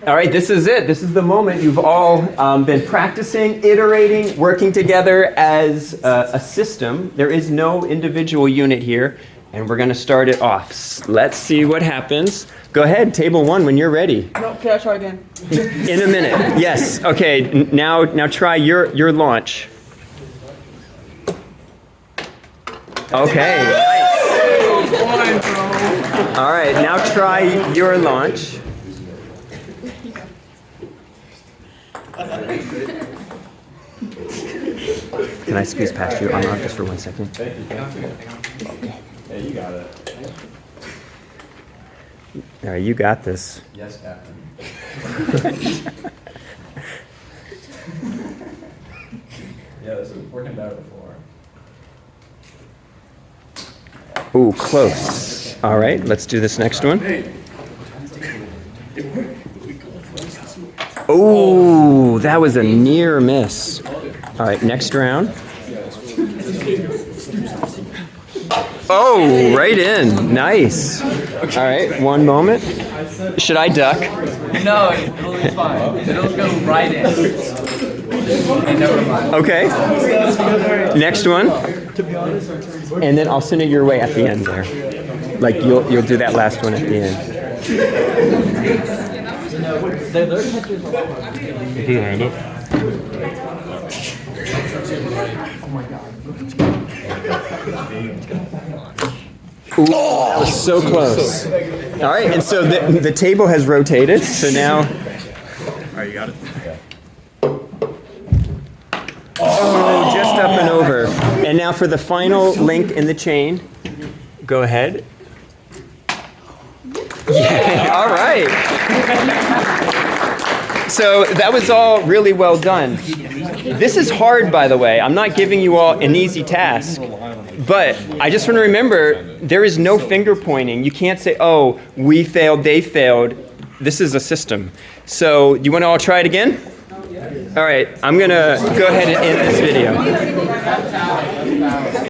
All right, this is it. This is the moment. You've all been practicing, iterating, working together as a system. There is no individual unit here, and we're going to start it off. Let's see what happens. Go ahead, table one, when you're ready. No, can I try again? In a minute. Yes. Okay. Now try your launch. Okay. Nice. All right. Now try your launch. Can I squeeze past you? I'm on just for 1 second. Thank you. Okay. Yeah, you got it. All right, you got this. Yes, Captain. Yeah, this is working better before. Ooh, close. All right, let's do this next one. Oh, that was a near miss. All right, next round. Oh, right in. Nice. All right, one moment. Should I duck? No, it'll be fine. It'll go right in. And never mind. Okay. Next one. And then I'll send it your way at the end there. Like you'll do that last one at the end. If you heard it. Ooh, that was so close. All right, and so the table has rotated. So now. All right, you got it? Oh, just up and over. And now for the final link in the chain. Go ahead. Yeah, all right. So that was all really well done. This is hard, by the way. I'm not giving you all an easy task. But I just want to remember, there is no finger pointing. You can't say, oh, we failed, they failed. This is a system. So you want to all try it again? All right, I'm going to go ahead and end this video.